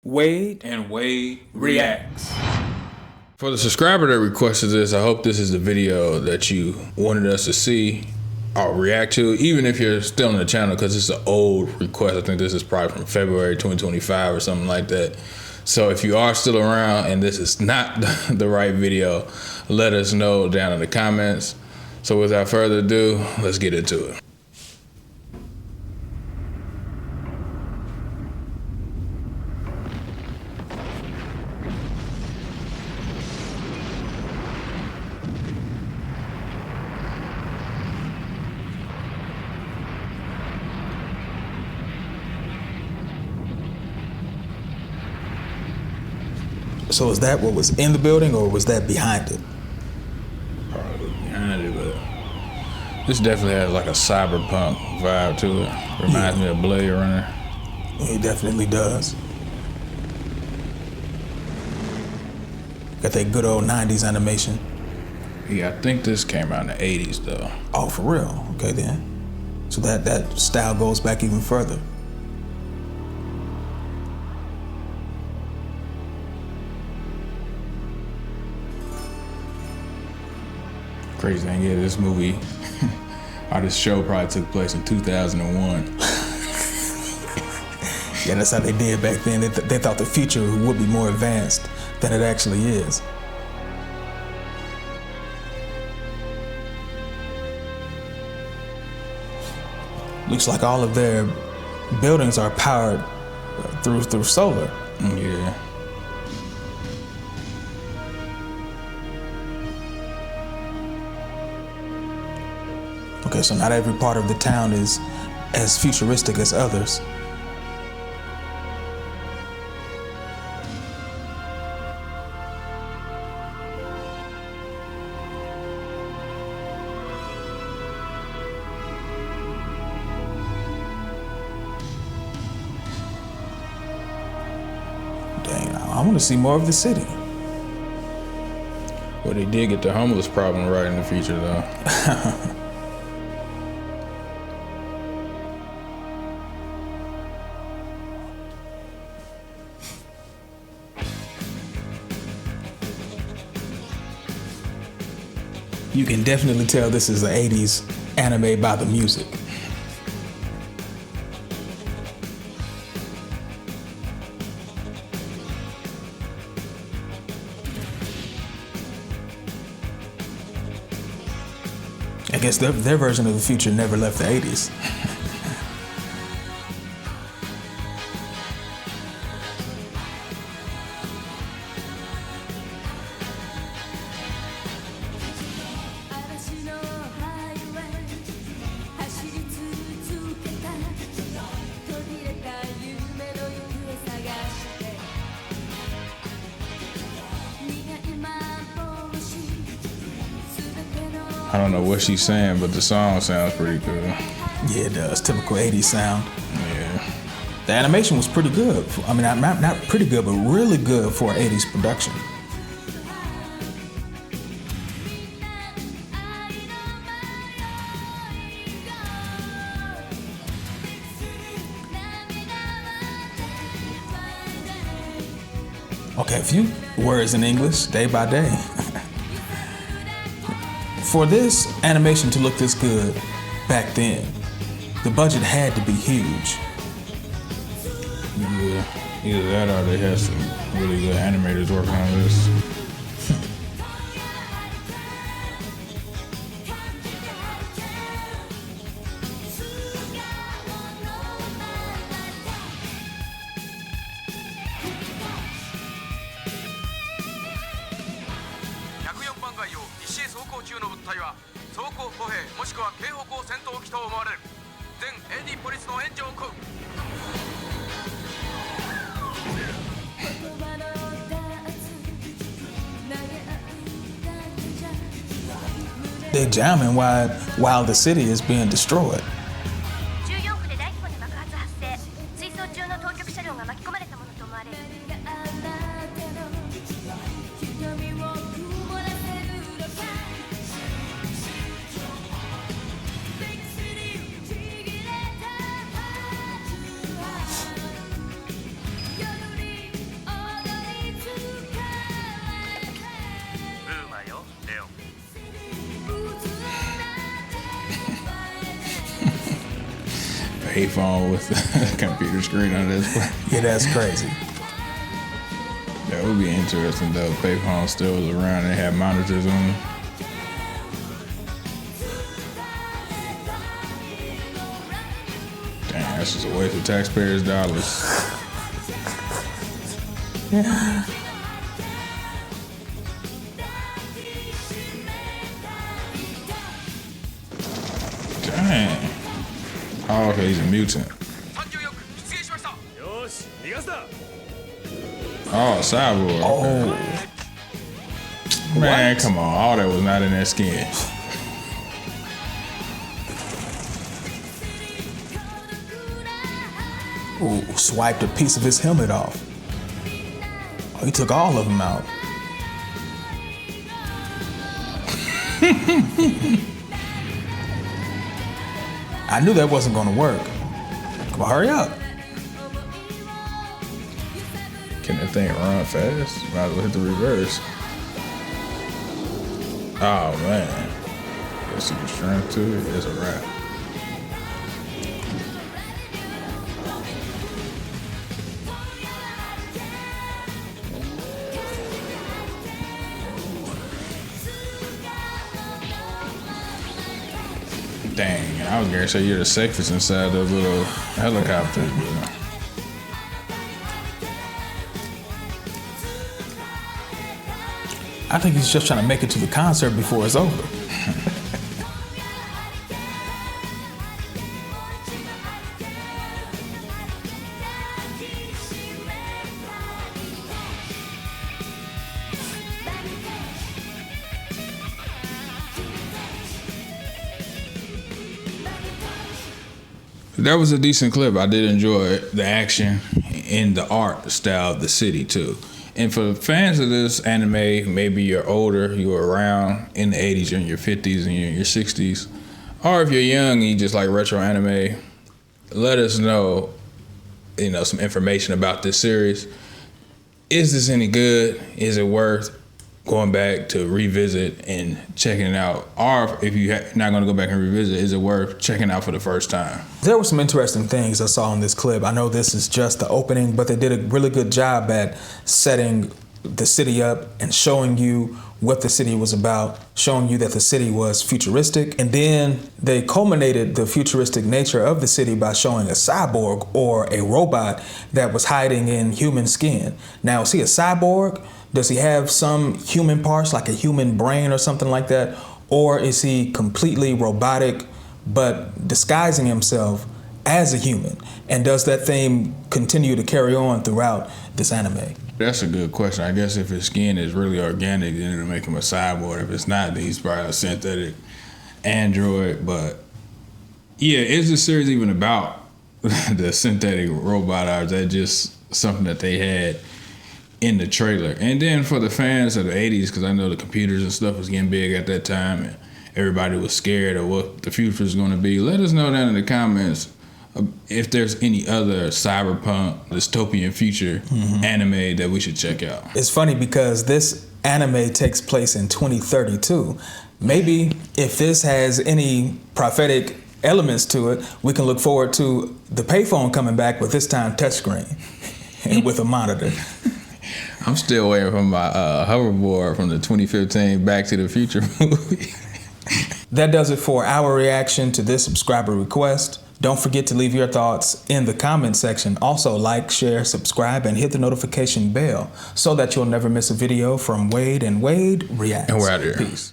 Wade and Wade reacts. For the subscriber that requested this, I hope this is the video that you wanted us to see or react to, even if you're still on the channel, because it's an old request. I think this is probably from February 2025 or something like that. So if you are still around and this is not the right video, let us know down in the comments. So without further ado, let's get into it. So is that what was in the building, or was that behind it? Probably behind it, but this definitely has like a cyberpunk vibe to it. Reminds me of Blade Runner. It definitely does. Got that good old 90s animation. Yeah, I think this came out in the 80s though. Oh, for real? Okay then. So that style goes back even further. Crazy thing is, this movie, or this show probably took place in 2001. Yeah, that's how they did back then. They thought the future would be more advanced than it actually is. Looks like all of their buildings are powered through solar. Yeah. Okay, so not every part of the town is as futuristic as others. Dang, I want to see more of the city. Well, they did get the homeless problem right in the future though. You can definitely tell this is an 80s anime by the music. I guess their version of the future never left the 80s. I don't know what she's saying, but the song sounds pretty good. Yeah, it does. Typical 80s sound. Yeah. The animation was pretty good. I mean, not pretty good, but really good for an 80s production. Okay, a few words in English, day by day. For this animation to look this good back then, the budget had to be huge. Yeah, either that or they had some really good animators working on this. They're jamming while the city is being destroyed. payphone with a computer screen on this. Yeah, that's crazy. That would be interesting though. Payphone still was around and had monitors on them. Damn, that's just a waste of taxpayers' dollars. Yeah. Dang. Oh, okay, he's a mutant. Oh, cyborg. Oh. Man, come on. All that was not in that skin. Ooh, swiped a piece of his helmet off. Oh, he took all of them out. I knew that wasn't gonna work. Come on, hurry up. Can that thing run fast? Might as well hit the reverse. Oh man. Got super strength to it. It's a wrap. Dang, I was gonna say you're the safest inside those little helicopters. But I think he's just trying to make it to the concert before it's over. that was a decent clip. I did enjoy the action and the art style of the city too. And for fans of this anime, maybe you're older, you were around in the 80s, you're in your 50s and you're in your 60s, or if you're young and you just like retro anime, let us know, some information about this series. Is this any good? Is it worth going back to revisit and checking it out? Or if you're not going to go back and revisit, is it worth checking out for the first time? There were some interesting things I saw in this clip. I know this is just the opening, but they did a really good job at setting the city up and showing you what the city was about, showing you that the city was futuristic, and then they culminated the futuristic nature of the city by showing a cyborg or a robot that was hiding in human skin. Now, is he a cyborg? Does he have some human parts, like a human brain or something like that? Or is he completely robotic, but disguising himself as a human? And does that theme continue to carry on throughout this anime? That's a good question. I guess if his skin is really organic, then it'll make him a cyborg. If it's not, then he's probably a synthetic android. But yeah, is the series even about the synthetic robot, or is that just something that they had in the trailer? And then for the fans of the 80s, because I know the computers and stuff was getting big at that time and everybody was scared of what the future is going to be, let us know down in the comments if there's any other cyberpunk, dystopian future anime that we should check out. It's funny because this anime takes place in 2032. Maybe if this has any prophetic elements to it, we can look forward to the payphone coming back, but this time touchscreen and with a monitor. I'm still waiting for my hoverboard from the 2015 Back to the Future movie. That does it for our reaction to this subscriber request. Don't forget to leave your thoughts in the comment section. Also, like, share, subscribe, and hit the notification bell so that you'll never miss a video from Wade and Wade Reacts. And we're out of here. Peace.